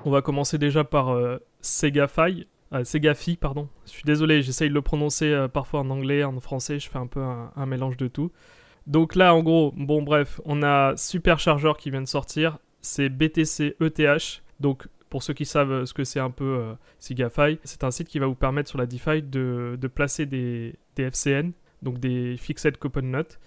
On va commencer déjà par Segafy, pardon. Je suis désolé, j'essaye de le prononcer parfois en anglais, en français, je fais un peu un mélange de tout. Donc là, en gros, bon bref, on a Supercharger qui vient de sortir, c'est BTC ETH. Donc pour ceux qui savent ce que c'est un peu Segafy, c'est un site qui va vous permettre sur la DeFi de placer des FCN, donc des Fixed Coupon Notes,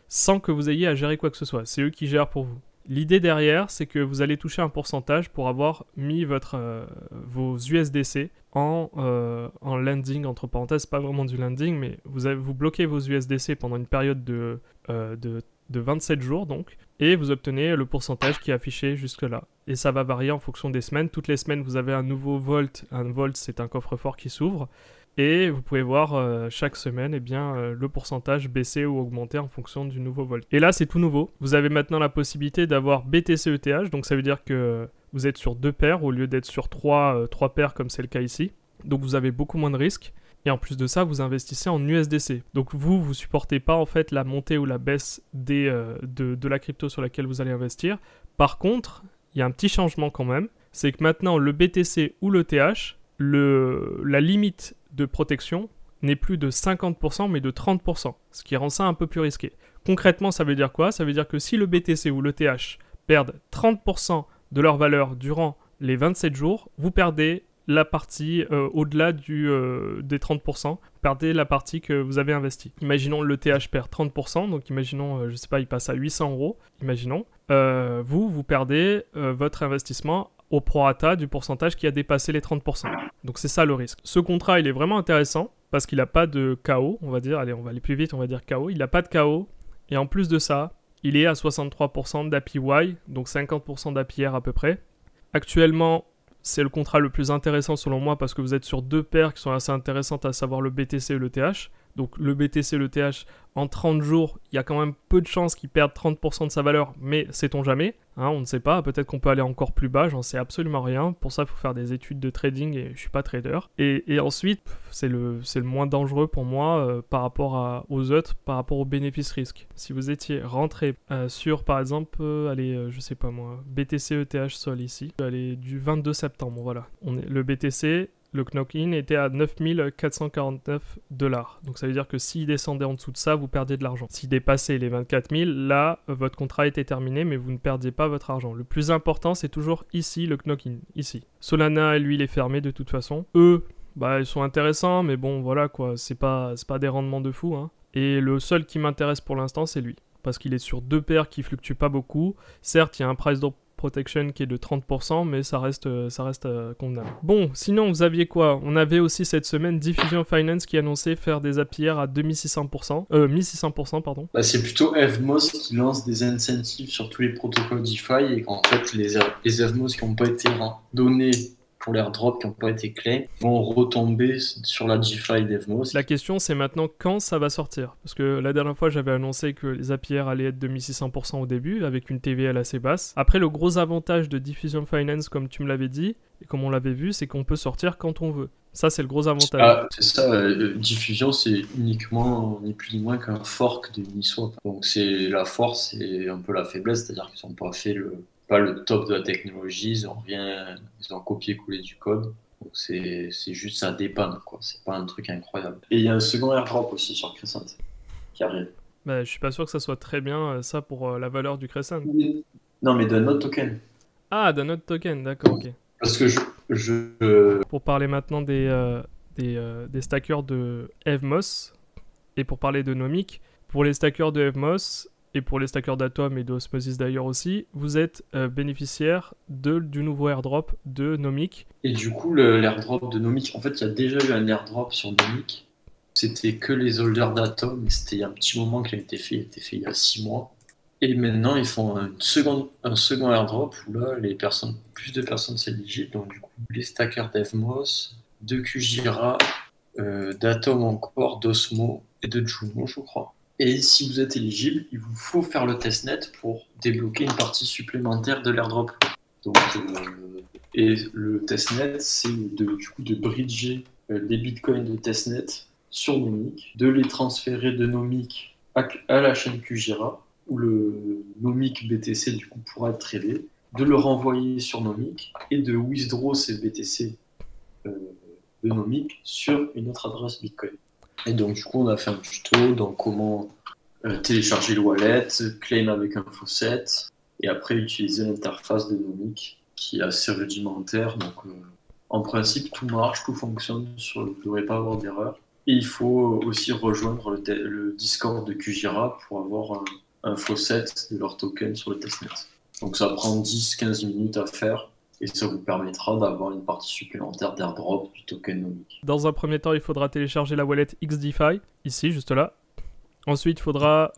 sans que vous ayez à gérer quoi que ce soit. C'est eux qui gèrent pour vous. L'idée derrière, c'est que vous allez toucher un pourcentage pour avoir mis vos USDC en lending, entre parenthèses, pas vraiment du lending, mais vous bloquez vos USDC pendant une période de 27 jours, donc, et vous obtenez le pourcentage qui est affiché jusque-là. Et ça va varier en fonction des semaines. Toutes les semaines, vous avez un nouveau Vault. Un Vault, c'est un coffre-fort qui s'ouvre. Et vous pouvez voir chaque semaine le pourcentage baisser ou augmenter en fonction du nouveau Volt. Et là, c'est tout nouveau. Vous avez maintenant la possibilité d'avoir BTC ETH, donc ça veut dire que vous êtes sur 2 paires au lieu d'être sur 3 paires comme c'est le cas ici. Donc vous avez beaucoup moins de risques. Et en plus de ça, vous investissez en USDC. Donc vous supportez pas en fait la montée ou la baisse de la crypto sur laquelle vous allez investir. Par contre, il y a un petit changement quand même. C'est que maintenant, le BTC ou l'ETH, la limite de protection n'est plus de 50% mais de 30%, ce qui rend ça un peu plus risqué. Concrètement, ça veut dire quoi? Ça veut dire que si le BTC ou l'ETH perdent 30% de leur valeur durant les 27 jours, vous perdez la partie au-delà des 30%, vous perdez la partie que vous avez investie. Imaginons l'ETH perd 30%, donc imaginons, je sais pas, il passe à 800 euros, imaginons. Vous perdez votre investissement au prorata du pourcentage qui a dépassé les 30%. Donc c'est ça le risque. Ce contrat, il est vraiment intéressant parce qu'il n'a pas de KO, on va dire. Allez, on va aller plus vite, on va dire KO. Il n'a pas de KO. Et en plus de ça, il est à 63% d'APY, donc 50% d'APR à peu près. Actuellement, c'est le contrat le plus intéressant selon moi parce que vous êtes sur 2 paires qui sont assez intéressantes, à savoir le BTC et l'ETH. Donc le BTC et l'ETH, en 30 jours, il y a quand même peu de chances qu'il perde 30% de sa valeur, mais sait-on jamais, hein, on ne sait pas, peut-être qu'on peut aller encore plus bas, j'en sais absolument rien. Pour ça, il faut faire des études de trading et je suis pas trader. Et ensuite, c'est le moins dangereux pour moi par rapport aux autres, par rapport au bénéfice-risque. Si vous étiez rentré sur, par exemple, je sais pas moi, BTC ETH Sol ici, allez, du 22 septembre, voilà. Le BTC... Le knock-in était à 9449 $. Donc ça veut dire que s'il descendait en dessous de ça, vous perdiez de l'argent. S'il dépassait les 24 000, là, votre contrat était terminé, mais vous ne perdiez pas votre argent. Le plus important, c'est toujours ici, le knock-in, ici. Solana, lui, il est fermé de toute façon. Eux, bah, ils sont intéressants, mais bon, voilà, quoi. C'est pas des rendements de fou, hein. Et le seul qui m'intéresse pour l'instant, c'est lui. Parce qu'il est sur 2 paires qui fluctuent pas beaucoup. Certes, il y a un price drop protection qui est de 30%, mais ça reste convenable. Bon, sinon vous aviez quoi? On avait aussi cette semaine Diffusion Finance qui annonçait faire des APR à 2600%, 1600%, pardon. Bah, c'est plutôt Evmos qui lance des incentives sur tous les protocoles DeFi et qu'en fait les Evmos qui n'ont pas été donnés pour l'airdrop, qui n'ont pas été clés, vont retomber sur la DeFi d'Evmos. La question c'est maintenant quand ça va sortir. Parce que la dernière fois j'avais annoncé que les APR allaient être de 1600% au début, avec une TVL assez basse. Après le gros avantage de Diffusion Finance, comme tu me l'avais dit, et comme on l'avait vu, c'est qu'on peut sortir quand on veut. Ça c'est le gros avantage. Ah, c'est ça, Diffusion c'est uniquement, ni plus ni moins qu'un fork de Uniswap. Donc c'est la force et un peu la faiblesse, c'est-à-dire qu'ils n'ont pas fait pas le top de la technologie, ils ont copié-collé du code. Donc c'est juste ça dépanne, quoi. C'est pas un truc incroyable. Et il y a un second airdrop aussi sur Crescent qui arrive. Bah, je suis pas sûr que ça soit très bien ça pour la valeur du Crescent. Non, mais d'un autre token. Ah, d'un autre token, d'accord, ok. Parce que Pour parler maintenant des stackers de Evmos, et pour parler de Nomic, pour les stackers de Evmos, et pour les stackers d'Atom et d'Osmosis d'ailleurs aussi, vous êtes bénéficiaire du nouveau airdrop de Nomic. Et du coup, l'airdrop de Nomic, en fait, il y a déjà eu un airdrop sur Nomic. C'était que les holders d'Atom, mais c'était il y a un petit moment qu'il a été fait. Il a été fait il y a 6 mois. Et maintenant, ils font un second airdrop où là, plus de personnes sont éligibles. Donc, du coup, les stackers d'Evmos, de QGIRA, d'Atom encore, d'Osmo et de Juno, je crois. Et si vous êtes éligible, il vous faut faire le testnet pour débloquer une partie supplémentaire de l'airdrop. Donc, et le testnet, c'est du coup de bridger des bitcoins de testnet sur Nomic, de les transférer de Nomic à la chaîne QGIRA, où le Nomic BTC du coup pourra être tradé, de le renvoyer sur Nomic et de withdraw ces BTC de Nomic sur une autre adresse Bitcoin. Et donc du coup on a fait un tuto dans comment télécharger le wallet, claim avec un faucet et après utiliser l'interface de Nomic qui est assez rudimentaire. Donc en principe tout marche, tout fonctionne, il ne devrait pas avoir d'erreur. Et il faut aussi rejoindre le Discord de QGIRA pour avoir un faucet de leur token sur le testnet. Donc ça prend 10-15 minutes à faire et ça vous permettra d'avoir une partie supplémentaire d'airdrop du token Nomic. Dans un premier temps, il faudra télécharger la wallet XDeFi, ici, juste là. Ensuite, il faudra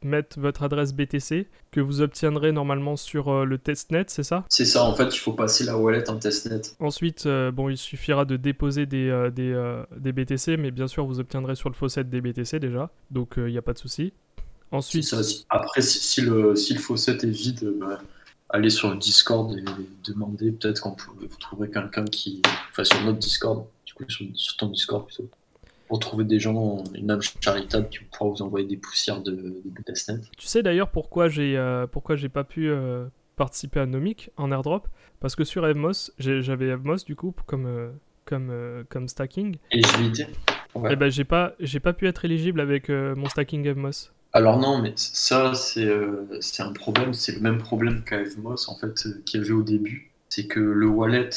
mettre votre adresse BTC que vous obtiendrez normalement sur le testnet, c'est ça? C'est ça, en fait, il faut passer la wallet en testnet. Ensuite, il suffira de déposer des BTC, mais bien sûr, vous obtiendrez sur le faucet des BTC déjà, donc il n'y a pas de souci. Ensuite, ça. Après, si le faucet est vide, allez sur le Discord et demandez, peut-être qu'on peut trouver quelqu'un qui... Enfin, sur notre Discord, du coup, sur ton Discord plutôt. Pour trouver des gens, une âme charitable qui pourra vous envoyer des poussières de testnet. Tu sais d'ailleurs pourquoi j'ai pas pu participer à Nomic en airdrop? Parce que sur Evmos, j'avais Evmos du coup comme stacking. Éligibilité. Ouais. Et ben j'ai pas pu être éligible avec mon stacking Evmos. Alors non, mais ça c'est un problème, c'est le même problème qu'à Evmos en fait qu'il y avait au début, c'est que le wallet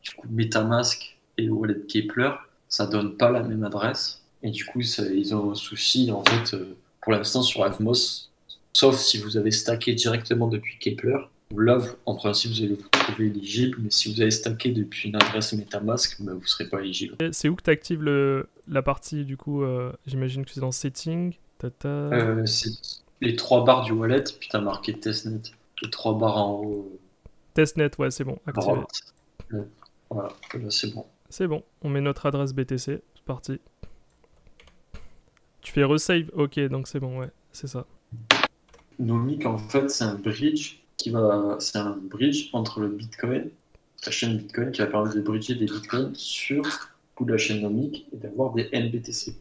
du coup MetaMask et le wallet Kepler, ça donne pas la même adresse et du coup ils ont un souci en fait pour l'instant sur Evmos, sauf si vous avez stacké directement depuis Kepler. Là, en principe, vous allez vous trouver éligible, mais si vous avez stacké depuis une adresse MetaMask, vous ne serez pas éligible. C'est où que tu actives la partie, du coup, j'imagine que c'est dans Settings. C'est les 3 barres du wallet, puis tu as marqué Testnet. Les 3 barres en haut. Testnet, ouais, c'est bon, activé. Voilà, là, c'est bon. C'est bon, on met notre adresse BTC, c'est parti. Tu fais resave, ok, donc c'est bon, ouais, c'est ça. Nomic, en fait, c'est un bridge entre le Bitcoin, la chaîne Bitcoin, qui va permettre de bridger des Bitcoins sur la chaîne Nomic et d'avoir des NBTC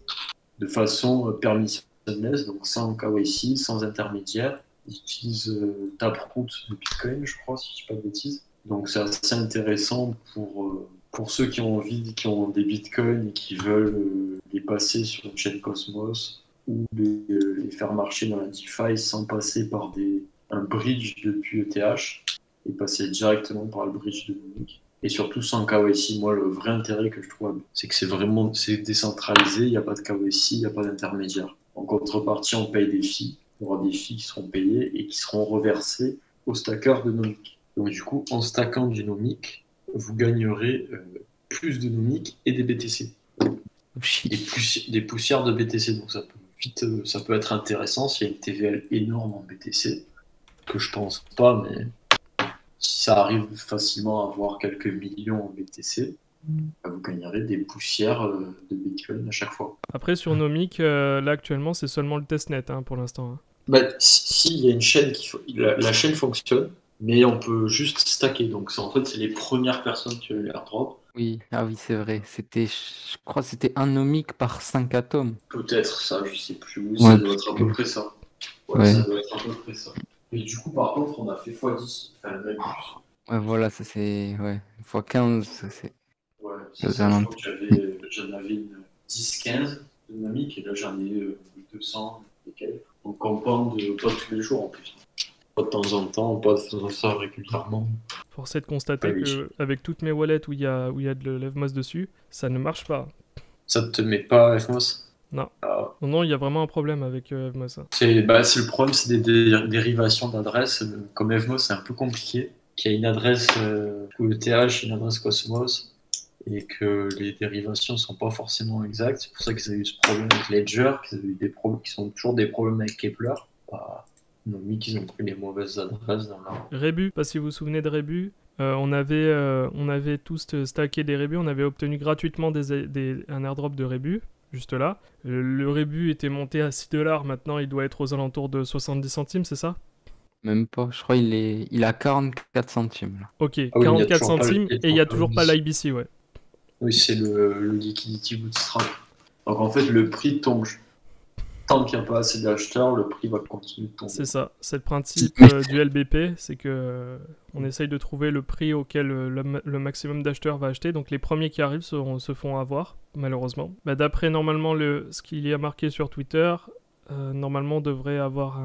de façon permissionless, donc sans KYC, sans intermédiaire. Ils utilisent Taproot de Bitcoin, je crois, si je ne dis pas de bêtises. Donc c'est assez intéressant pour ceux qui ont des Bitcoins et qui veulent les passer sur une chaîne Cosmos ou les faire marcher dans la DeFi sans passer par un bridge depuis ETH et passer directement par le bridge de Nomic. Et surtout sans KYC. Moi, le vrai intérêt que je trouve, c'est que c'est décentralisé, il n'y a pas de KYC, il n'y a pas d'intermédiaire. En contrepartie, on paye des fees. Il y aura des fees qui seront payées et qui seront reversées aux stackers de Nomic. Donc du coup, en stackant du Nomic, vous gagnerez plus de Nomic et des BTC. Des poussières de BTC. Donc ça peut être intéressant s'il y a une TVL énorme en BTC, que je pense pas, mais si ça arrive facilement à avoir quelques millions en BTC, vous gagnerez des poussières de Bitcoin à chaque fois. Après, sur Nomic, là actuellement, c'est seulement le testnet pour l'instant. Si, il y a une chaîne la chaîne fonctionne, mais on peut juste stacker. Donc en fait, c'est les premières personnes qui ont l'airdrop. Oui, c'est vrai. Je crois que c'était un Nomic par 5 atomes. Peut-être ça, je sais plus. Ça doit être à peu près ça. Ouais, ça doit être à peu près ça. Et du coup, par contre, on a fait x10, enfin même plus. Ouais, voilà, ça c'est. Ouais, x15, ça c'est. Ouais, c'est ça. Je crois que j'en avais une 10-15 de Nomic et là j'en ai 200 et quelques. On compound pas tous les jours en plus. Pas de temps en temps, pas de ça régulièrement. Force est de constater qu'avec toutes mes wallets où il y a de l'Evmos dessus, ça ne marche pas. Ça te met pas Evmos? Non. Non, il y a vraiment un problème avec Evmos. C'est le problème, c'est des dérivations d'adresses. Comme Evmos, c'est un peu compliqué. Qu'il y a une adresse ETH, une adresse Cosmos, et que les dérivations sont pas forcément exactes. C'est pour ça qu'ils ont eu ce problème avec Ledger, qu'ils ont eu des problèmes, qui sont toujours des problèmes avec Kepler. Nomic, ils ont pris les mauvaises adresses dans leur... Rebu, pas si vous vous souvenez de Rebu. On avait tous stacké des Rebu, on avait obtenu gratuitement un airdrop de Rebu, juste là. Le Rebu était monté à 6$, maintenant il doit être aux alentours de 70 centimes, c'est ça? Même pas, je crois il a 44 centimes. Là. Ok, 44 centimes et il n'y a toujours pas l'IBC, ouais. Oui, c'est le Liquidity Bootstrap. Donc en fait, le prix tombe tant qu'il n'y a pas assez d'acheteurs, le prix va continuer de tomber. C'est ça, c'est le principe du LBP, c'est que on essaye de trouver le prix auquel le maximum d'acheteurs va acheter, donc les premiers qui arrivent se font avoir, malheureusement. Bah, d'après normalement ce qu'il y a marqué sur Twitter, normalement on devrait avoir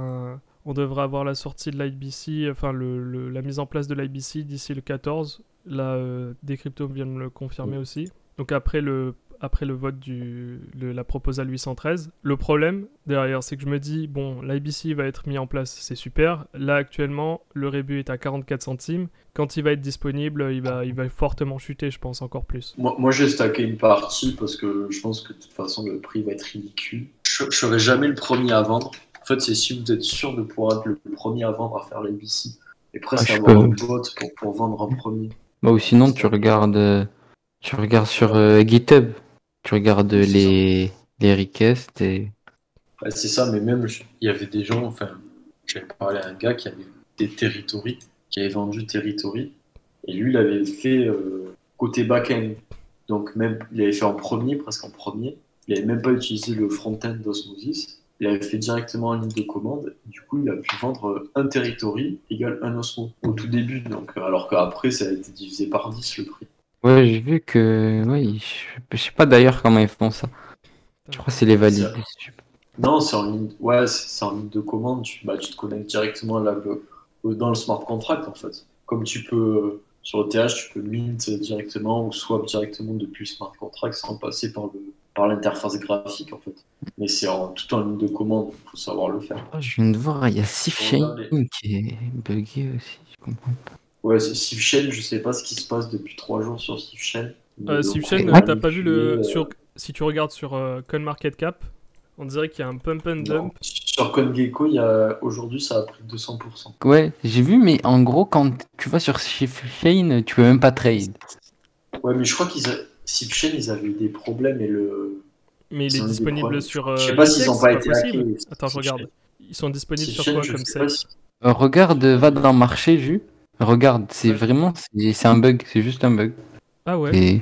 la sortie de l'IBC, enfin la mise en place de l'IBC d'ici le 14. Là, Decrypto vient de me le confirmer aussi. Donc après le vote de la proposal 813. Le problème derrière, c'est que je me dis, bon, l'IBC va être mis en place, c'est super. Là, actuellement, le Rebu est à 44 centimes. Quand il va être disponible, il va fortement chuter, je pense, encore plus. Moi j'ai stacké une partie parce que je pense que de toute façon, le prix va être ridicule. Je serai jamais le premier à vendre. En fait, c'est si vous êtes sûr de pouvoir être le premier à vendre à faire l'IBC et presque avoir un bot pour vendre en premier. Bah, ou sinon, tu regardes sur GitHub. Tu regardes les requests et... Ouais, c'est ça, mais même, il y avait des gens, enfin, j'avais parlé à un gars qui avait des Territory, qui avait vendu Territory, et lui, il avait fait côté back-end. Donc, même, il avait fait presque en premier. Il n'avait même pas utilisé le front-end d'Osmosis. Il avait fait directement en ligne de commande. Du coup, il a pu vendre un Territory égale un Osmo au tout début. Donc, alors qu'après, ça a été divisé par 10 le prix. Ouais, j'ai vu que... Ouais, je sais pas d'ailleurs comment ils font ça. Je crois que c'est les valides. Non, c'est en ligne... Ouais, c'est en ligne de commande. Tu te connectes directement là, dans le smart contract, en fait. Comme tu peux... Sur le TH, tu peux mint directement ou swap directement depuis le smart contract sans passer par l'interface graphique, en fait. Mais c'est tout en ligne de commande, il faut savoir le faire. Oh, je viens de voir, il y a SafeChain qui est bugué aussi, je comprends pas. Ouais, SafeChain, je sais pas ce qui se passe depuis 3 jours sur SafeChain. SafeChain, t'as pas vu si tu regardes sur CoinMarketCap, on dirait qu'il y a un pump and dump. Sur CoinGecko, aujourd'hui, ça a pris 200%. Ouais, j'ai vu, mais en gros, quand tu vas sur SafeChain, tu peux même pas trade. Ouais, mais je crois SafeChain, ils avaient eu des problèmes et Mais il est disponible sur... je sais pas s'ils ont pas été hackés. Attends, je regarde. Ils sont disponibles sur quoi comme ça Regarde, va dans marché, Jus. Regarde, c'est vraiment... C'est un bug, c'est juste un bug. Ah ouais. Et...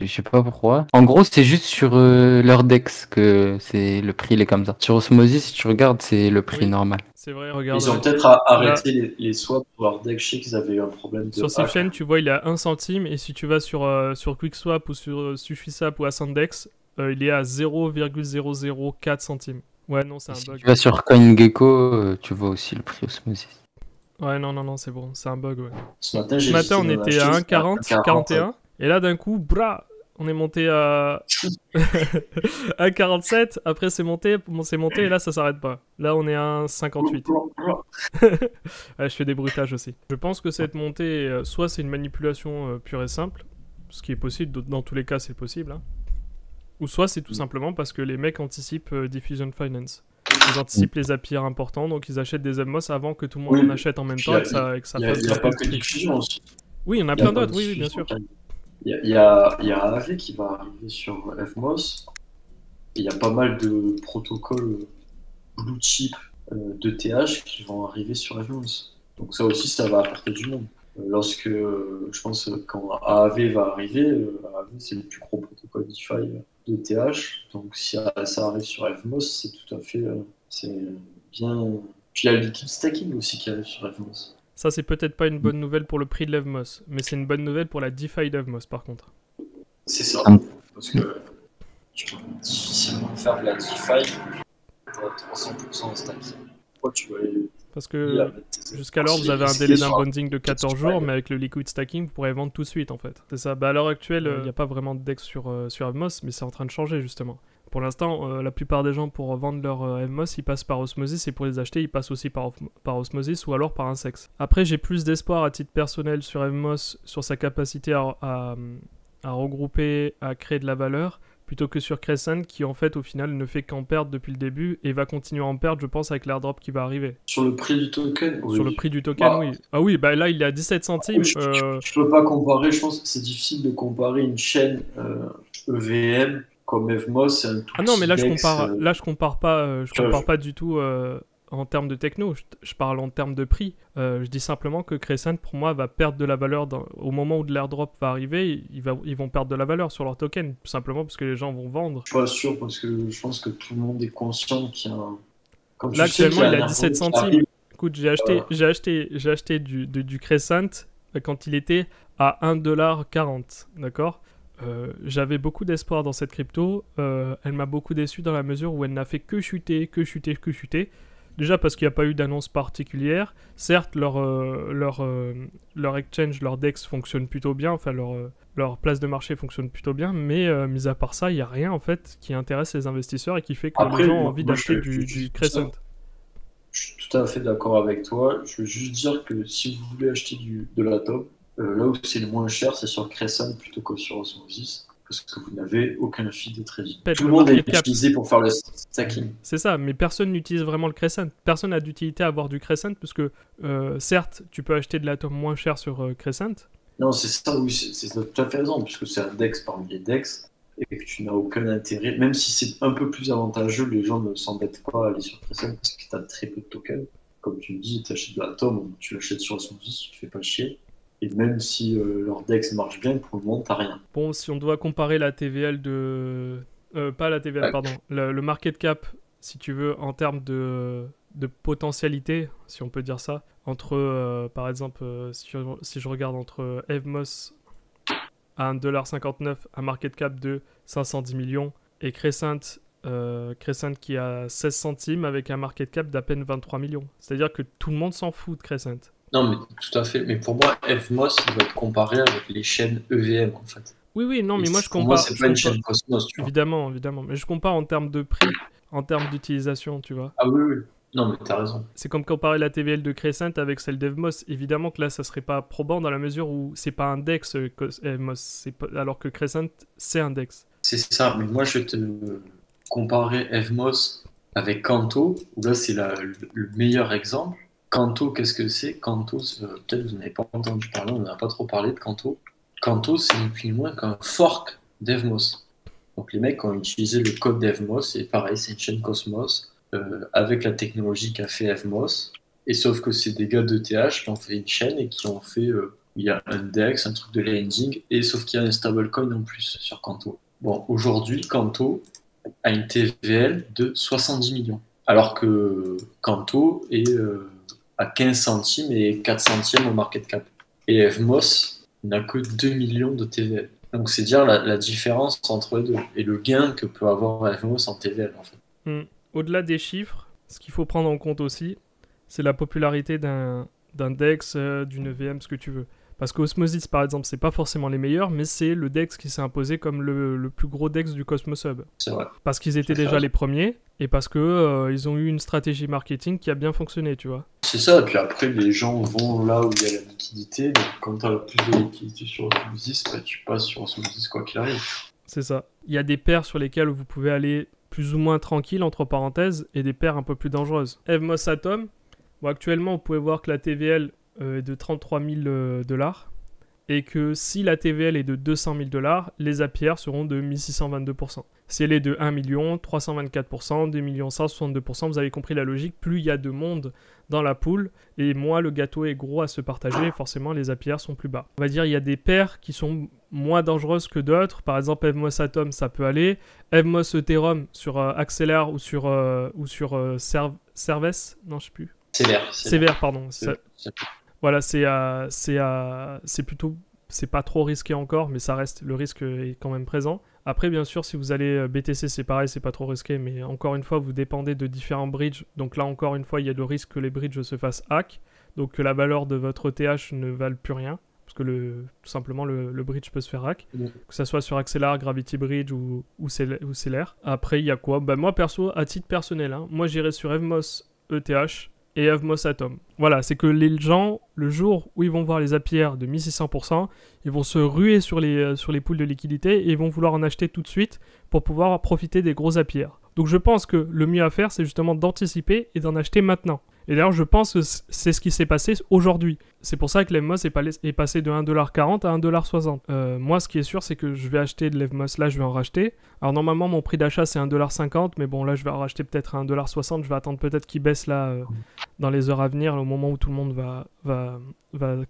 Je sais pas pourquoi. En gros, c'est juste sur leur DEX que le prix il est comme ça. Sur Osmosis, si tu regardes, c'est le prix normal. C'est vrai, regarde. Ils ont peut-être arrêté les swaps pour leur DEX. Je sais qu'ils avaient eu un problème de sur SafeChain, tu vois, il est à 1 centime. Et si tu vas sur QuickSwap ou sur SushiSwap ou Ascendex, il est à 0,004 centimes. Ouais, non, c'est un bug. Si tu vas sur CoinGecko, tu vois aussi le prix Osmosis. Ouais, non, c'est bon. C'est un bug, ouais. Ce matin, on était à 1,40, 41. Et là, d'un coup, on est monté à 1,47. Après, c'est monté, et là, ça s'arrête pas. Là, on est à 1,58. Ouais, je fais des bruitages aussi. Je pense que cette montée, soit c'est une manipulation pure et simple, ce qui est possible, dans tous les cas, c'est possible. Hein. Ou soit c'est tout simplement parce que les mecs anticipent Diffusion Finance. Ils anticipent les API importants, donc ils achètent des MMOS avant que tout le monde en achète en même temps et que ça fasse... Il n'y a pas que Diffusion aussi. Oui, il y en a plein d'autres, oui, bien sûr. Il y a AV qui va arriver sur FMOS. Il y a pas mal de protocoles blue chip de TH qui vont arriver sur FMOS. Donc ça aussi, ça va apporter du monde. Lorsque, je pense, quand AAV va arriver, AAV c'est le plus gros protocole DeFi de TH. Donc si ça arrive sur FMOS, c'est tout à fait c'est bien. Puis il y a le liquid stacking aussi qui arrive sur FMOS. Ça, c'est peut-être pas une bonne nouvelle pour le prix de l'EVMOS, mais c'est une bonne nouvelle pour la DeFi d'EVMOS, par contre. C'est ça, parce que tu peux difficilement faire de la DeFi pour 300% stack. Pourquoi tu veux aller... Parce que jusqu'alors, vous avez un délai d'inbounding de 14 jours, mais avec le liquid stacking, vous pourrez vendre tout de suite, en fait. C'est ça. Bah, à l'heure actuelle, il n'y a pas vraiment de DEX sur EVMOS, mais c'est en train de changer, justement. Pour l'instant, la plupart des gens, pour vendre leur MMOS, ils passent par Osmosis, et pour les acheter, ils passent aussi par Osmosis ou alors par un sex. Après, j'ai plus d'espoir à titre personnel sur MMOS, sur sa capacité à regrouper, à créer de la valeur, plutôt que sur Crescent, qui en fait, au final, ne fait qu'en perdre depuis le début, et va continuer à en perdre, je pense, avec l'airdrop qui va arriver. Sur le prix du token, oui. Sur le prix du token, oui. Ah oui, bah là, il est à 17 centimes. Je peux pas comparer, je pense que c'est difficile de comparer une chaîne EVM... comme FMOS, c'est un tout Ah non, mais là, je compare pas du tout en termes de techno, je parle en termes de prix. Je dis simplement que Crescent, pour moi, va perdre de la valeur au moment où de l'airdrop va arriver. Ils vont perdre de la valeur sur leur token, tout simplement parce que les gens vont vendre. Je suis pas sûr parce que je pense que tout le monde est conscient qu'il y a un... Comme Là, tu sais actuellement, qu'il y il a a un 17 airdrop qui centimes. arrive, Écoute, j'ai acheté du Crescent quand il était à 1,40$, d'accord? J'avais beaucoup d'espoir dans cette crypto. Elle m'a beaucoup déçu dans la mesure où elle n'a fait que chuter, que chuter, que chuter. Déjà parce qu'il n'y a pas eu d'annonce particulière. Certes, leur exchange, leur DEX fonctionne plutôt bien, enfin leur place de marché fonctionne plutôt bien, mais mis à part ça, il n'y a rien en fait qui intéresse les investisseurs et qui fait que Après, les gens ont moi, envie moi, d'acheter je du suis Crescent. je suis tout à fait d'accord avec toi. Je veux juste dire que si vous voulez acheter de l'Atom, là où c'est le moins cher, c'est sur Crescent plutôt que sur Osmosis, parce que vous n'avez aucun fee de trading. Fait, Tout le le monde est market cap. utilisé pour faire le stacking. C'est ça, mais personne n'utilise vraiment le Crescent. Personne n'a d'utilité à avoir du Crescent, parce que certes, tu peux acheter de l'Atom moins cher sur Crescent. Non, c'est ça, oui, c'est tout à fait raison, puisque c'est un DEX parmi les DEX, et que tu n'as aucun intérêt, même si c'est un peu plus avantageux, les gens ne s'embêtent pas à aller sur Crescent, parce que tu as très peu de tokens. Comme tu me dis, tu achètes de l'Atom, tu l'achètes sur Osmosis, tu te fais pas chier. Et même si leur DEX marche bien, pour le moment, t'as rien. Bon, si on doit comparer la TVL de... pas la TVL, Ouais. pardon. Le market cap, si tu veux, en termes de potentialité, si on peut dire ça, entre, par exemple, si je regarde entre Evmos à 1,59$, un market cap de 510 millions, et Crescent qui a 16 centimes avec un market cap d'à peine 23 millions. C'est-à-dire que tout le monde s'en fout de Crescent. Non, mais tout à fait. Mais pour moi, FMOS, il va être comparé avec les chaînes EVM, en fait. Oui, non, mais moi je Pour moi, compare. c'est je pas une compare- chaîne Cosmos, tu vois. Évidemment. Mais je compare en termes de prix, en termes d'utilisation, tu vois. Ah oui, oui. Non, mais t'as raison. C'est comme comparer la TVL de Crescent avec celle d'Evmos. Évidemment que là, ça serait pas probant dans la mesure où c'est pas un DEX, Evmos, alors que Crescent, c'est un DEX. C'est ça. Mais moi, je vais te comparer FMOS avec Kanto, où là, c'est le meilleur exemple. Kanto, qu'est-ce que c'est? Kanto, peut-être vous n'avez pas entendu parler, on n'en a pas trop parlé de Kanto. Kanto, c'est ni plus ni moins qu'un fork d'Evmos. Donc les mecs ont utilisé le code d'Evmos, et pareil, c'est une chaîne Cosmos, avec la technologie qu'a fait Evmos. Et sauf que c'est des gars de TH qui ont fait une chaîne et qui ont fait... il y a un DEX, un truc de lending, et sauf qu'il y a un stablecoin en plus sur Kanto. Bon, aujourd'hui, Kanto a une TVL de 70 millions. Alors que Kanto est à 15 centimes et 4 centièmes au market cap. Et Evmos n'a que 2 millions de TVL. Donc c'est dire la différence entre les deux et le gain que peut avoir Evmos en TVL en fait. Au-delà des chiffres, ce qu'il faut prendre en compte aussi, c'est la popularité d'un DEX, d'une EVM, ce que tu veux. Parce qu'Osmosis, par exemple, c'est pas forcément les meilleurs, mais c'est le DEX qui s'est imposé comme le plus gros DEX du Cosmos Hub. C'est vrai. Parce qu'ils étaient déjà les premiers, et parce que ils ont eu une stratégie marketing qui a bien fonctionné, tu vois. C'est ça, et puis après, les gens vont là où il y a la liquidité, donc quand tu as plus de liquidité sur Osmosis, bah, tu passes sur Osmosis quoi qu'il arrive. C'est ça. Il y a des paires sur lesquelles vous pouvez aller plus ou moins tranquille, entre parenthèses, et des paires un peu plus dangereuses. Evmos Atom, bon, actuellement, vous pouvez voir que la TVL est de 33 000 $, et que si la TVL est de 200 000 $, les APR seront de 1622%. Si elle est de 1 million, 324%, 2 millions, 162%, vous avez compris la logique, plus il y a de monde dans la pool, et moins le gâteau est gros à se partager, forcément les APR sont plus bas. On va dire il y a des paires qui sont moins dangereuses que d'autres, par exemple Evmos Atom ça peut aller, Evmos Ethereum sur Acceler ou sur Cerves, non je sais plus. Sévère, pardon. Voilà, c'est plutôt, c'est pas trop risqué encore, mais ça reste, le risque est quand même présent. Après, bien sûr, si vous allez BTC, c'est pareil, c'est pas trop risqué, mais encore une fois, vous dépendez de différents bridges. Donc là, encore une fois, il y a le risque que les bridges se fassent hack, donc que la valeur de votre ETH ne vale plus rien, parce que tout simplement, le bridge peut se faire hack, que ça soit sur Acceler, Gravity Bridge ou Celer. Après, il y a quoi? Bah, moi, perso, à titre personnel, hein, moi, j'irai sur Evmos ETH et Evmos Atom. Voilà, c'est que les gens, le jour où ils vont voir les APR de 1600%, ils vont se ruer sur les pools de liquidité et ils vont vouloir en acheter tout de suite pour pouvoir profiter des gros APR. Donc je pense que le mieux à faire, c'est justement d'anticiper et d'en acheter maintenant. Et d'ailleurs, je pense que c'est ce qui s'est passé aujourd'hui. C'est pour ça que l'EVMOS est passé de 1,40$ à 1,60$. Moi, ce qui est sûr, c'est que je vais acheter de l'EVMOS. Là, je vais en racheter. Alors, normalement, mon prix d'achat, c'est 1,50$. Mais bon, là, je vais en racheter peut-être à 1,60$. Je vais attendre peut-être qu'il baisse là dans les heures à venir, au moment où tout le monde va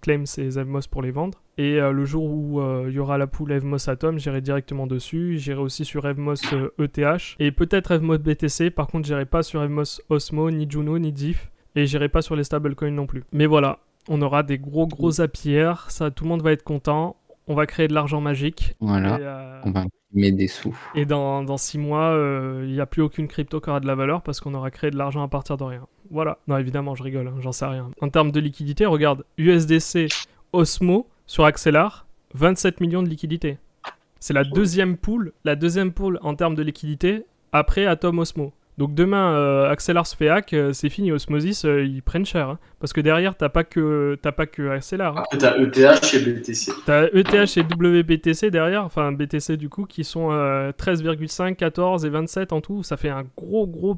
claim ses EVMOS pour les vendre. Et le jour où il y aura la pool EVMOS Atom, j'irai directement dessus. J'irai aussi sur EVMOS ETH. Et peut-être EVMOS BTC. Par contre, j'irai pas sur EVMOS Osmo, ni Juno, ni DIF. Et j'irai pas sur les stablecoins non plus. Mais voilà. On aura des gros Zapier, ça, tout le monde va être content. On va créer de l'argent magique. Voilà, on va mettre des sous. Et dans 6 mois, il n'y a plus aucune crypto qui aura de la valeur parce qu'on aura créé de l'argent à partir de rien. Voilà. Non, évidemment, je rigole, hein, j'en sais rien. En termes de liquidité, regarde, USDC Osmo sur Axelar, 27 millions de liquidités. C'est la deuxième pool en termes de liquidité après Atom Osmo. Donc demain, Axelar se fait hack, c'est fini. Osmosis, ils prennent cher. Hein, parce que derrière, t'as pas que Axelar. Hein. Après, t'as ETH et BTC. T'as ETH et WBTC derrière, enfin BTC du coup, qui sont 13,5, 14 et 27 en tout. Ça fait un gros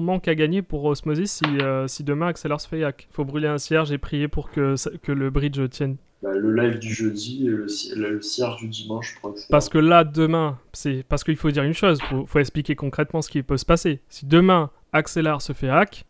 manque à gagner pour Osmosis si demain Axelar se fait hack. Faut brûler un cierge et prier pour que le bridge tienne. Bah, le live du jeudi et le cierge du dimanche, je crois que c'est... Parce que là, demain, c'est parce qu'il faut dire une chose, faut expliquer concrètement ce qui peut se passer. Si demain, Axelar se fait hack,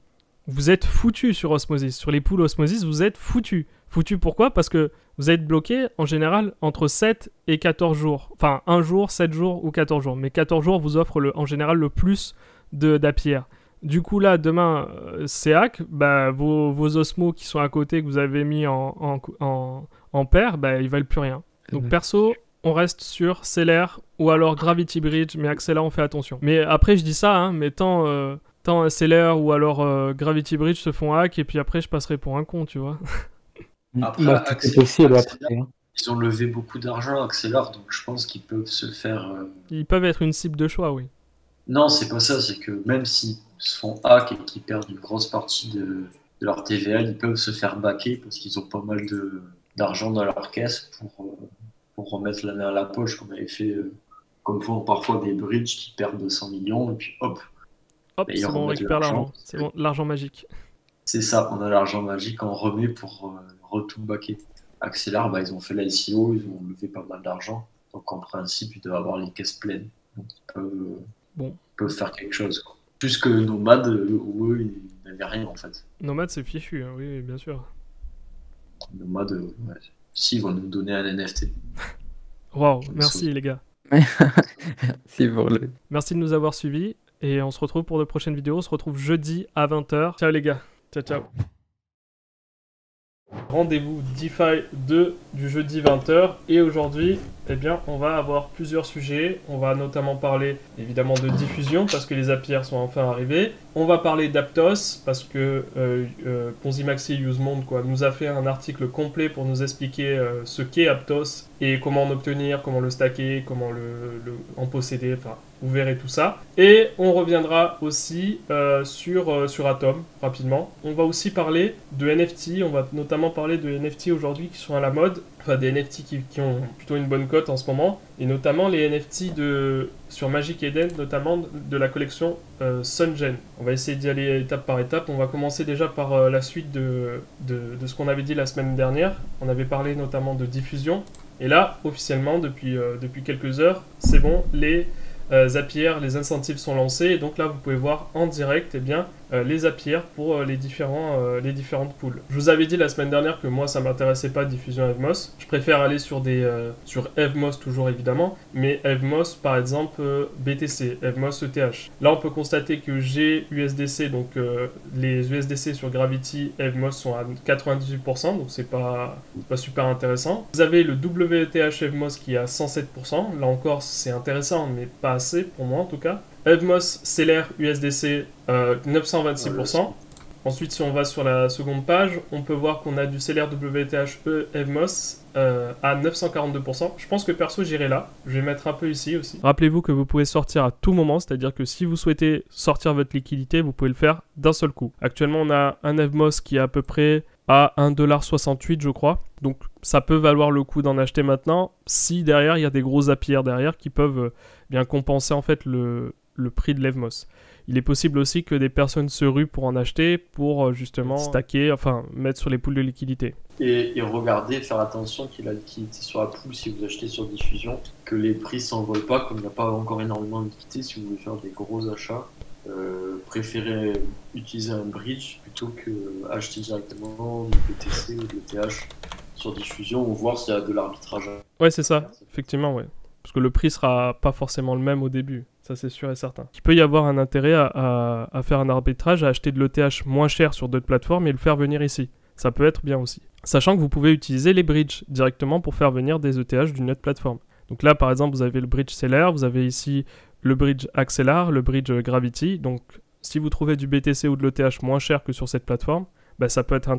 vous êtes foutu sur Osmosis. Sur les pools Osmosis, vous êtes foutu. Foutu pourquoi? Parce que vous êtes bloqué, en général, entre 7 et 14 jours. Enfin, 1 jour, 7 jours ou 14 jours. Mais 14 jours vous offre en général le plus d'APR. Du coup, là, demain, c'est hack, bah, vos osmos qui sont à côté, que vous avez mis en paire, bah, ils valent plus rien. Donc, perso, on reste sur Celer ou alors Gravity Bridge, mais Axelar, on fait attention. Mais après, je dis ça, hein, mais tant un Celer ou alors Gravity Bridge se font hack, et puis après, je passerai pour un con, tu vois. Après, Bah, Axelar, possible, après, hein. Ils ont levé beaucoup d'argent, Axelar, donc je pense qu'ils peuvent se faire... Ils peuvent être une cible de choix, oui. Non, c'est pas ça, c'est que même s'ils se font hack et qu'ils perdent une grosse partie de leur TVA, ils peuvent se faire backer parce qu'ils ont pas mal d'argent dans leur caisse pour remettre la main à la poche, comme font parfois des bridges qui perdent 200 millions, et puis hop, c'est bon, on récupère l'argent. C'est bon, l'argent magique. C'est ça, on a l'argent magique, on remet pour tout backer. Axelar, bah, ils ont fait l'ICO, ils ont levé pas mal d'argent, donc en principe, ils doivent avoir les caisses pleines. Donc ils peuvent faire quelque chose, quoi. Plus que Nomad, où eux, ils n'avaient rien en fait. Nomad, c'est fichu, hein, oui, bien sûr. Nomad, ouais. Si, ils vont nous donner un NFT. Waouh, merci les gars. Merci de nous avoir suivis et on se retrouve pour de prochaines vidéos. On se retrouve jeudi à 20h. Ciao les gars. Ciao. Rendez-vous DeFi 2 du jeudi 20h et aujourd'hui, eh bien, on va avoir plusieurs sujets. On va notamment parler évidemment de diffusion parce que les APR sont enfin arrivés. On va parler d'Aptos parce que Ponzi Maxi Usemonde nous a fait un article complet pour nous expliquer ce qu'est Aptos et comment en obtenir, comment le stacker, comment en posséder, enfin vous verrez tout ça. Et on reviendra aussi sur Atom rapidement. On va aussi parler de NFT, on va notamment parler de NFT aujourd'hui qui sont à la mode, enfin des NFT qui ont plutôt une bonne cote en ce moment, et notamment les NFT sur Magic Eden, notamment de la collection Sungen. On va essayer d'y aller étape par étape. On va commencer déjà par la suite de ce qu'on avait dit la semaine dernière. On avait parlé notamment de diffusion. Et là, officiellement, depuis quelques heures, c'est bon, les Zapier, les incentives sont lancés. Et donc là, vous pouvez voir en direct les Zapier pour les différentes pools. Je vous avais dit la semaine dernière que moi, ça ne m'intéressait pas diffusion EVMOS. Je préfère aller sur EVMOS toujours évidemment. Mais EVMOS, par exemple, BTC, EVMOS ETH. Là, on peut constater que j'ai USDC, donc les USDC sur Gravity EVMOS sont à 98%, donc c'est pas super intéressant. Vous avez le WETH EVMOS qui est à 107%. Là encore, c'est intéressant, mais pas assez pour moi en tout cas. EVMOS Celer USDC 926%. Ensuite, si on va sur la seconde page, on peut voir qu'on a du Celer WETH EVMOS à 942%. Je pense que perso, j'irai là. Je vais mettre un peu ici aussi. Rappelez-vous que vous pouvez sortir à tout moment, c'est-à-dire que si vous souhaitez sortir votre liquidité, vous pouvez le faire d'un seul coup. Actuellement, on a un EVMOS qui est à peu près à 1,68$, je crois. Donc, ça peut valoir le coup d'en acheter maintenant si derrière, il y a des gros APR derrière qui peuvent bien compenser en fait le prix de l'Evmos. Il est possible aussi que des personnes se ruent pour en acheter, pour justement stacker, enfin mettre sur les poules de liquidité. Et regardez, faire attention qu'il y ait la liquidité sur la pool si vous achetez sur diffusion, que les prix s'envolent pas, comme il n'y a pas encore énormément de liquidité, si vous voulez faire des gros achats, préférez utiliser un bridge plutôt que acheter directement du BTC ou de l'ETH sur diffusion ou voir s'il y a de l'arbitrage. Ouais, c'est ça, effectivement, ouais. Parce que le prix sera pas forcément le même au début, ça c'est sûr et certain. Il peut y avoir un intérêt à faire un arbitrage, à acheter de l'ETH moins cher sur d'autres plateformes et le faire venir ici. Ça peut être bien aussi. Sachant que vous pouvez utiliser les bridges directement pour faire venir des ETH d'une autre plateforme. Donc là, par exemple, vous avez le bridge Seller, vous avez ici le bridge Axelar, le bridge Gravity. Donc si vous trouvez du BTC ou de l'ETH moins cher que sur cette plateforme, bah, ça peut être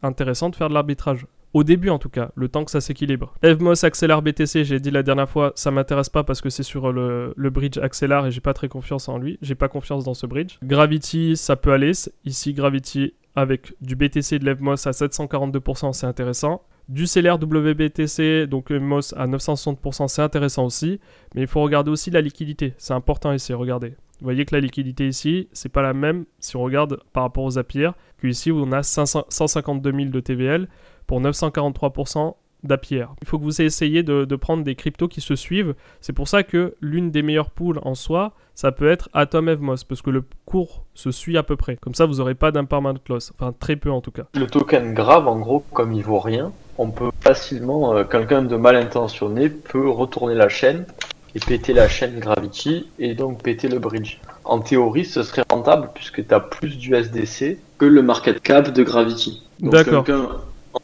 intéressant de faire de l'arbitrage. Au début en tout cas, le temps que ça s'équilibre. Evmos, Axelar, BTC, j'ai dit la dernière fois, ça m'intéresse pas parce que c'est sur le bridge Axelar et j'ai pas très confiance en lui. J'ai pas confiance dans ce bridge. Gravity, ça peut aller. Ici, Gravity avec du BTC et de l'Evmos à 742%, c'est intéressant. Du Seller WBTC, donc Evmos à 960%, c'est intéressant aussi. Mais il faut regarder aussi la liquidité. C'est important ici, regardez. Vous voyez que la liquidité ici, c'est pas la même si on regarde par rapport aux APR, qu'ici où on a 152 000 de TVL pour 943% d'APR. Il faut que vous essayiez de prendre des cryptos qui se suivent. C'est pour ça que l'une des meilleures pools en soi, ça peut être Atom Evmos, parce que le cours se suit à peu près. Comme ça, vous n'aurez pas d'impermanent loss. Enfin, très peu en tout cas. Le token Grave, en gros, comme il vaut rien, on peut facilement, quelqu'un de mal intentionné peut retourner la chaîne et péter la chaîne Gravity et donc péter le bridge. En théorie, ce serait rentable puisque tu as plus d'USDC que le market cap de Gravity. Donc d'accord. Quelqu'un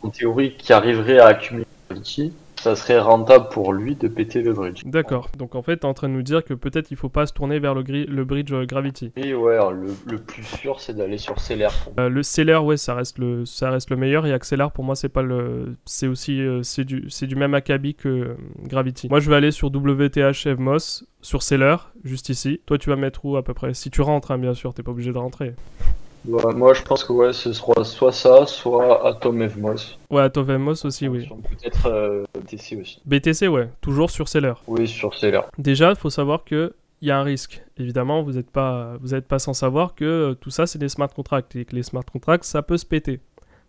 en théorie qui arriverait à accumuler Gravity, ça serait rentable pour lui de péter le bridge. D'accord. Donc en fait, tu es en train de nous dire que peut-être il faut pas se tourner vers le bridge Gravity. Et ouais, alors, le plus sûr, c'est d'aller sur Seller. Le Seller, ouais, ça reste le meilleur. Et Axelar, pour moi, c'est pas c'est aussi c'est du même acabit que Gravity. Moi, je vais aller sur WTH Evmos, sur Seller, juste ici. Toi, tu vas mettre où à peu près? Si tu rentres, hein, bien sûr, t'es pas obligé de rentrer. Ouais, moi, je pense que ouais, ce sera soit ça, soit Atom Evmos. Ouais, Atom Evmos aussi, oui. Peut-être BTC aussi. BTC, ouais, toujours sur Seller. Oui, sur Seller. Déjà, il faut savoir que il y a un risque. Évidemment, vous n'êtes pas sans savoir que tout ça, c'est des smart contracts. Et que les smart contracts, ça peut se péter.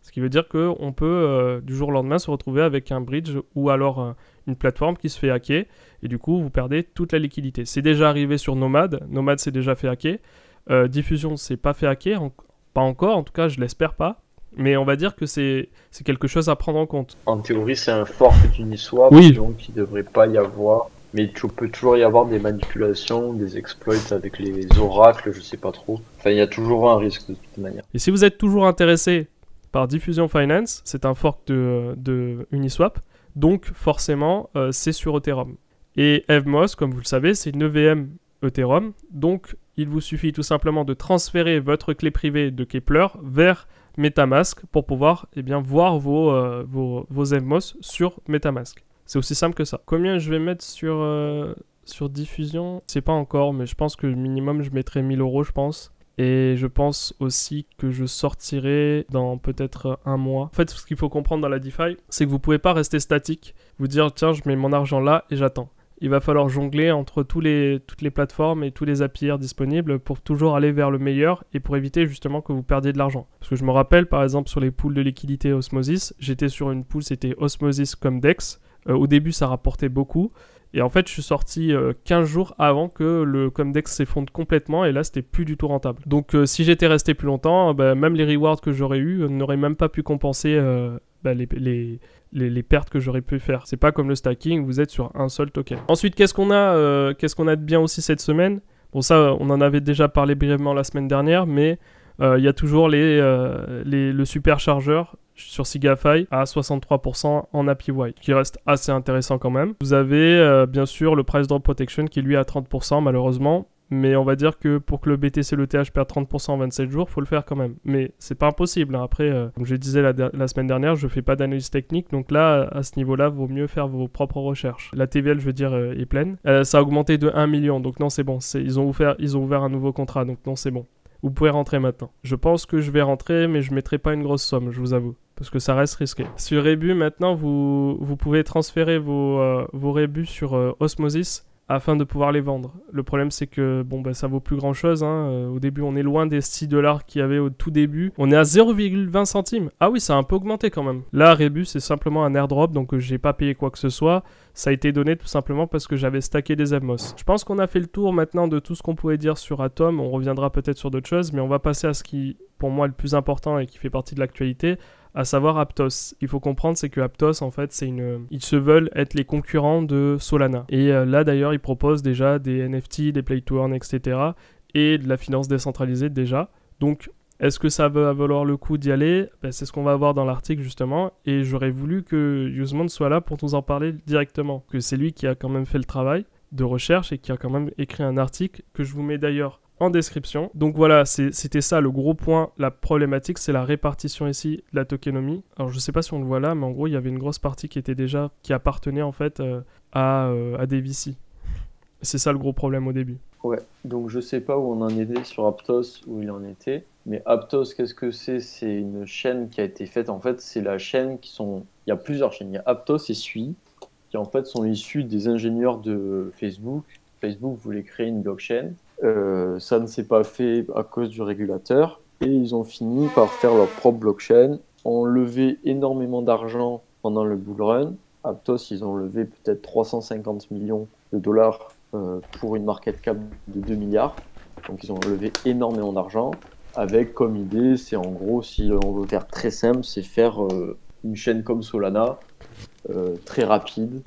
Ce qui veut dire qu'on peut, du jour au lendemain, se retrouver avec un bridge ou alors une plateforme qui se fait hacker. Et du coup, vous perdez toute la liquidité. C'est déjà arrivé sur Nomad. Nomad s'est déjà fait hacker. Diffusion, c'est pas fait hacker. Pas encore, en tout cas, je l'espère pas. Mais on va dire que c'est quelque chose à prendre en compte. En théorie, c'est un fork d'Uniswap, oui. Donc il ne devrait pas y avoir. Mais il peut toujours y avoir des manipulations, des exploits avec les oracles, je sais pas trop. Enfin, il y a toujours un risque de toute manière. Et si vous êtes toujours intéressé par Diffusion Finance, c'est un fork de Uniswap. Donc forcément, c'est sur Ethereum. Et Evmos, comme vous le savez, c'est une EVM Ethereum. Donc il vous suffit tout simplement de transférer votre clé privée de Kepler vers MetaMask pour pouvoir voir vos Evmos sur MetaMask. C'est aussi simple que ça. Combien je vais mettre sur diffusion? Je sais pas encore, mais je pense que minimum je mettrai 1000 €, je pense. Et je pense aussi que je sortirai dans peut-être un mois. En fait, ce qu'il faut comprendre dans la DeFi, c'est que vous pouvez pas rester statique, vous dire tiens, je mets mon argent là et j'attends. Il va falloir jongler entre toutes les plateformes et tous les API disponibles pour toujours aller vers le meilleur et pour éviter justement que vous perdiez de l'argent. Parce que je me rappelle par exemple sur les pools de liquidité Osmosis, j'étais sur une pool, c'était Osmosis Comdex. Au début ça rapportait beaucoup et en fait je suis sorti 15 jours avant que le Comdex s'effondre complètement et là c'était plus du tout rentable. Donc si j'étais resté plus longtemps, même les rewards que j'aurais eu n'auraient même pas pu compenser les pertes que j'aurais pu faire. C'est pas comme le stacking, vous êtes sur un seul token. Ensuite, qu'est-ce qu'on a de bien aussi cette semaine? Bon, ça, on en avait déjà parlé brièvement la semaine dernière, mais il y a toujours le superchargeur sur Sigafy à 63% en APY, qui reste assez intéressant quand même. Vous avez bien sûr le Price Drop Protection qui lui est à 30% malheureusement. Mais on va dire que pour que le BTC et l'ETH perdent 30% en 27 jours, il faut le faire quand même. Mais c'est pas impossible. Hein. Après, comme je disais la semaine dernière, je fais pas d'analyse technique. Donc là, à ce niveau-là, vaut mieux faire vos propres recherches. La TVL, je veux dire, est pleine. Ça a augmenté de 1 million. Donc non, c'est bon. Ils ont ouvert un nouveau contrat. Donc non, c'est bon. Vous pouvez rentrer maintenant. Je pense que je vais rentrer, mais je mettrai pas une grosse somme, je vous avoue. Parce que ça reste risqué. Sur Rebu, maintenant, vous pouvez transférer vos Rebu sur Osmosis afin de pouvoir les vendre. Le problème, c'est que bon, bah, ça vaut plus grand-chose. Au début, on est loin des 6 $ qu'il y avait au tout début. On est à 0,20 centimes. Ah oui, ça a un peu augmenté quand même. Là, Rebus, c'est simplement un airdrop, donc j'ai pas payé quoi que ce soit. Ça a été donné tout simplement parce que j'avais stacké des Evmos. Je pense qu'on a fait le tour maintenant de tout ce qu'on pouvait dire sur Atom. On reviendra peut-être sur d'autres choses, mais on va passer à ce qui, pour moi, est le plus important et qui fait partie de l'actualité, à savoir Aptos. Il faut comprendre, c'est que Aptos, en fait, ils se veulent être les concurrents de Solana. Et là, d'ailleurs, ils proposent déjà des NFT, des play to earn, etc. et de la finance décentralisée déjà. Donc, est-ce que ça va valoir le coup d'y aller? C'est ce qu'on va voir dans l'article, justement. Et j'aurais voulu que Yusmond soit là pour nous en parler directement. Que c'est lui qui a quand même fait le travail de recherche et qui a quand même écrit un article que je vous mets d'ailleurs en description. Donc voilà, c'était ça le gros point, la problématique, c'est la répartition ici de la tokenomie. Alors je sais pas si on le voit là, mais en gros il y avait une grosse partie qui appartenait en fait à des VC. C'est ça le gros problème au début. Ouais, donc je sais pas où on en était sur Aptos, où il en était, mais Aptos, qu'est-ce que c'est? C'est une chaîne qui a été faite, en fait, c'est la chaîne il y a plusieurs chaînes, il y a Aptos et Sui, qui en fait sont issus des ingénieurs de Facebook. Facebook voulait créer une blockchain. Ça ne s'est pas fait à cause du régulateur et ils ont fini par faire leur propre blockchain, ont levé énormément d'argent pendant le bull run. Aptos, ils ont levé peut-être 350 millions de dollars pour une market cap de 2 milliards. Donc ils ont levé énormément d'argent avec comme idée, c'est en gros, si on veut faire très simple, c'est faire une chaîne comme Solana, très rapide.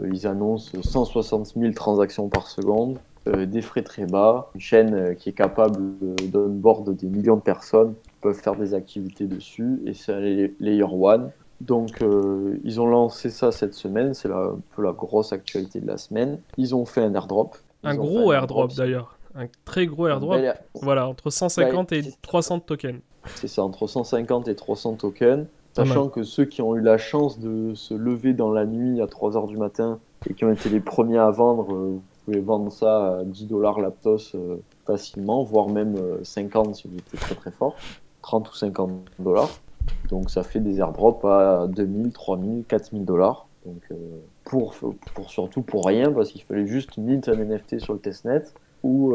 Ils annoncent 160 000 transactions par seconde. Des frais très bas, une chaîne qui est capable d'onboard des millions de personnes qui peuvent faire des activités dessus, et c'est un layer 1. Donc ils ont lancé ça cette semaine, c'est un peu la grosse actualité de la semaine. Ils ont fait un airdrop. Un gros airdrop d'ailleurs, un très gros airdrop, voilà, entre 150 et 300 tokens. C'est ça, entre 150 et 300 tokens, sachant que ceux qui ont eu la chance de se lever dans la nuit à 3h du matin et qui ont été les premiers à vendre, vous pouvez vendre ça à 10 $ l'Aptos facilement, voire même 50 si vous étiez très très fort, 30 ou 50 $. Donc ça fait des airdrops à 2000, 3000, 4000 $. Donc surtout pour rien, parce qu'il fallait juste mint un NFT sur le testnet ou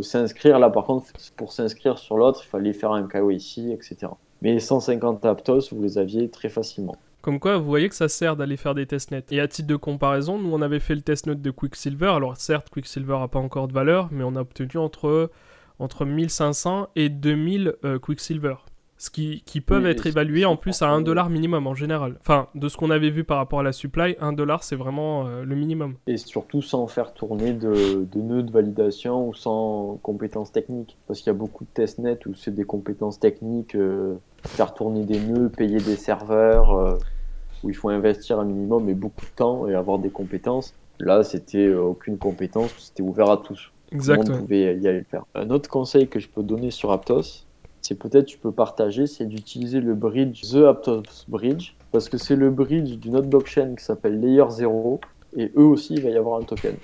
s'inscrire. Là par contre, pour s'inscrire sur l'autre, il fallait faire un KYC, etc. Mais 150 Aptos, vous les aviez très facilement. Comme quoi, vous voyez que ça sert d'aller faire des testnets. Et à titre de comparaison, nous on avait fait le testnet de Quicksilver. Alors certes, Quicksilver n'a pas encore de valeur, mais on a obtenu entre 1500 et 2000 Quicksilver. Ce qui peuvent être évalués en plus à 1 $ minimum en général. Enfin, de ce qu'on avait vu par rapport à la supply, 1 $ c'est vraiment le minimum. Et surtout sans faire tourner de nœuds de validation ou sans compétences techniques. Parce qu'il y a beaucoup de testnets où c'est des compétences techniques, faire tourner des nœuds, payer des serveurs, où il faut investir un minimum et beaucoup de temps et avoir des compétences. Là, c'était aucune compétence, c'était ouvert à tous. Exactement. Tout le monde pouvait y aller le faire. Un autre conseil que je peux donner sur Aptos, c'est peut-être tu peux partager, c'est d'utiliser le bridge, The Aptos Bridge, parce que c'est le bridge d'une autre blockchain qui s'appelle Layer 0, et eux aussi, il va y avoir un token.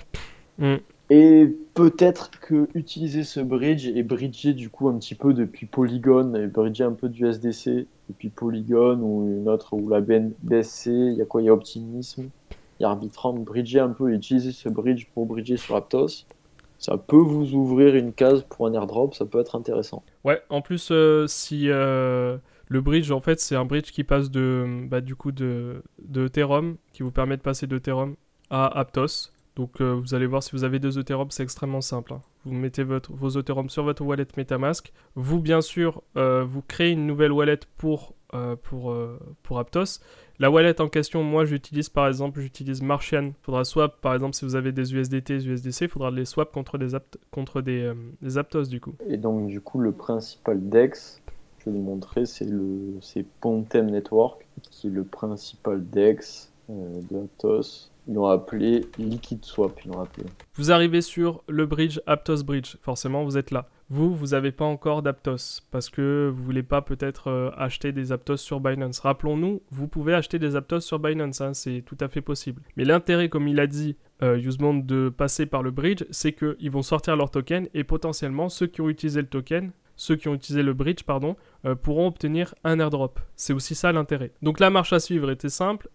Et peut-être que utiliser ce bridge et bridger du coup un petit peu depuis Polygon, et bridger un peu du SDC depuis Polygon ou une autre, ou la BSC, il y a quoi? Il y a Optimism, il y a Arbitrum, bridger un peu et utiliser ce bridge pour bridger sur Aptos. Ça peut vous ouvrir une case pour un airdrop, ça peut être intéressant. Ouais, en plus, si le bridge, en fait, c'est un bridge qui passe de Ethereum, qui vous permet de passer d'Ethereum à Aptos. Donc, vous allez voir, si vous avez 2 Ethereum, c'est extrêmement simple. Vous mettez vos Ethereum sur votre wallet MetaMask. Vous, bien sûr, vous créez une nouvelle wallet pour Aptos. La wallet en question, moi j'utilise Martian. Il faudra swap, par exemple, si vous avez des USDT, il faudra les swap contre des Aptos du coup. Et donc du coup, le principal DEX, je vais vous montrer, c'est Pontem Network, qui est le principal DEX de Aptos. Ils l'ont appelé Liquid Swap, Vous arrivez sur le bridge Aptos Bridge, forcément vous êtes là. Vous n'avez pas encore d'Aptos parce que vous voulez pas peut-être acheter des Aptos sur Binance. Rappelons-nous, vous pouvez acheter des Aptos sur Binance, c'est tout à fait possible. Mais l'intérêt, comme il a dit Yusmond, de passer par le bridge, c'est qu'ils vont sortir leur token et potentiellement ceux qui ont utilisé le bridge, pourront obtenir un airdrop. C'est aussi ça l'intérêt. Donc la marche à suivre est très simple.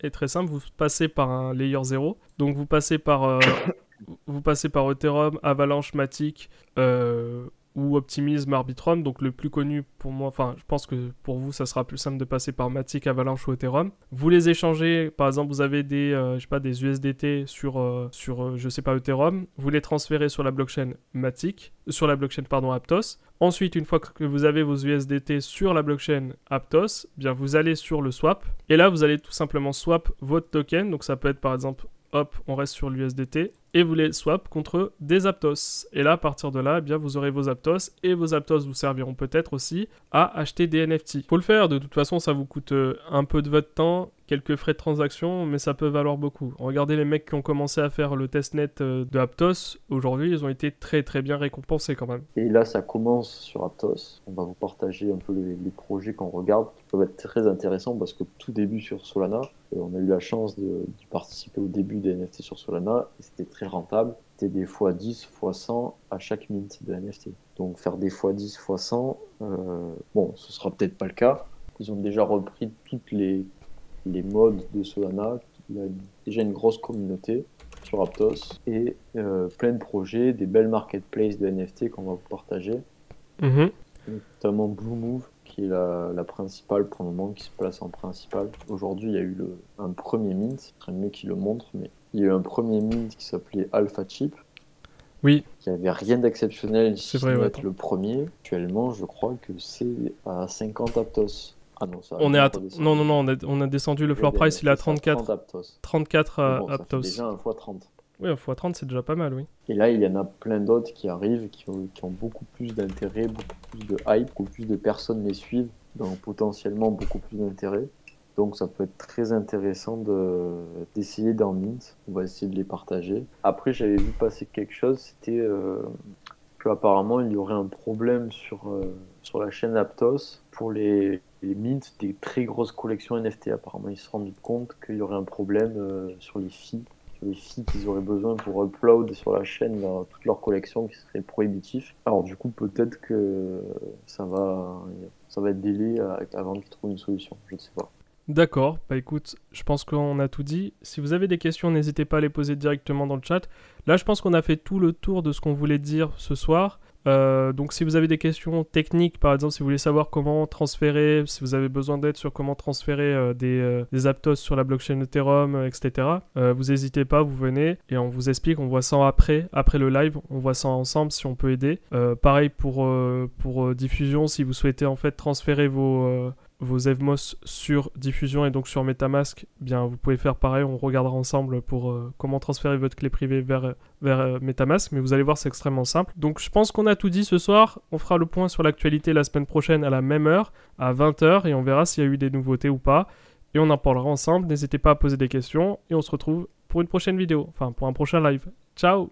Vous passez par un layer 0. Donc vous passez par vous passez par Ethereum, Avalanche, Matic ou Optimism, Arbitrum. Donc le plus connu pour moi, enfin je pense que pour vous ça sera plus simple de passer par Matic, Avalanche ou Ethereum. Vous les échangez, par exemple vous avez des, je sais pas, des USDT sur je sais pas, Ethereum. Vous les transférez sur la blockchain Matic, sur la blockchain pardon Aptos. Ensuite, une fois que vous avez vos USDT sur la blockchain Aptos, bien vous allez sur le swap. Et là, vous allez tout simplement swap votre token. Donc ça peut être par exemple, hop, on reste sur l'USDT. Et vous les swap contre des Aptos. Et là, à partir de là, eh bien, vous aurez vos Aptos. Et vos Aptos vous serviront peut-être aussi à acheter des NFT. Faut le faire, de toute façon, ça vous coûte un peu de votre temps, quelques frais de transaction, mais ça peut valoir beaucoup. Regardez les mecs qui ont commencé à faire le testnet de Aptos. Aujourd'hui, ils ont été très très bien récompensés quand même. Et là, ça commence sur Aptos. On va vous partager un peu les projets qu'on regarde qui peuvent être très intéressants parce que tout début sur Solana, on a eu la chance d'y participer au début des NFT sur Solana et c'était très rentable. C'était des x10, x100 à chaque mint de NFT. Donc faire des x10, x100, bon, ce sera peut-être pas le cas. Ils ont déjà repris toutes les modes de Solana. Il y a déjà une grosse communauté sur Aptos et plein de projets, des belles marketplaces de NFT qu'on va vous partager. Notamment Blue Move, qui est la principale pour le moment, qui se place en principale. Aujourd'hui, il y a eu un premier mint, c'est mieux qui le montre, mais il y a eu un premier mint qui s'appelait Alpha Chip. Oui. Il n'y avait rien d'exceptionnel si c'est vrai, ce n'est le premier. Actuellement, je crois que c'est à 50 Aptos. Ah non, ça on a descendu le floor price, il est à 34 Aptos. 34 bon, Aptos. Ça fait déjà un x30. Oui, un x30 c'est déjà pas mal, oui. Et là, il y en a plein d'autres qui arrivent, qui ont beaucoup plus d'intérêt, beaucoup plus de hype, beaucoup plus de personnes les suivent, donc potentiellement beaucoup plus d'intérêt. Donc ça peut être très intéressant d'essayer d'en mint. On va essayer de les partager. Après, j'avais vu passer quelque chose, c'était qu'apparemment il y aurait un problème sur la chaîne Aptos pour les mints des très grosses collections NFT. Apparemment, ils se rendent compte qu'il y aurait un problème sur les fees qu'ils auraient besoin pour upload sur la chaîne dans toute leur collection qui serait prohibitif. Alors du coup, peut-être que ça va être délai avant qu'ils trouvent une solution. Je ne sais pas. D'accord, bah écoute, je pense qu'on a tout dit. Si vous avez des questions, n'hésitez pas à les poser directement dans le chat. Là, je pense qu'on a fait tout le tour de ce qu'on voulait dire ce soir. Donc si vous avez des questions techniques, par exemple, si vous voulez savoir comment transférer, si vous avez besoin d'aide sur comment transférer des Aptos sur la blockchain Ethereum, etc., vous n'hésitez pas, vous venez et on vous explique, on voit ça après le live, on voit ça ensemble si on peut aider. Pareil pour diffusion, si vous souhaitez en fait transférer vos Evmos sur Diffusion et donc sur MetaMask, bien vous pouvez faire pareil, on regardera ensemble pour comment transférer votre clé privée vers MetaMask, mais vous allez voir c'est extrêmement simple. Donc je pense qu'on a tout dit ce soir, on fera le point sur l'actualité la semaine prochaine à la même heure, à 20h, et on verra s'il y a eu des nouveautés ou pas, et on en parlera ensemble, n'hésitez pas à poser des questions, et on se retrouve pour une prochaine vidéo, enfin pour un prochain live. Ciao!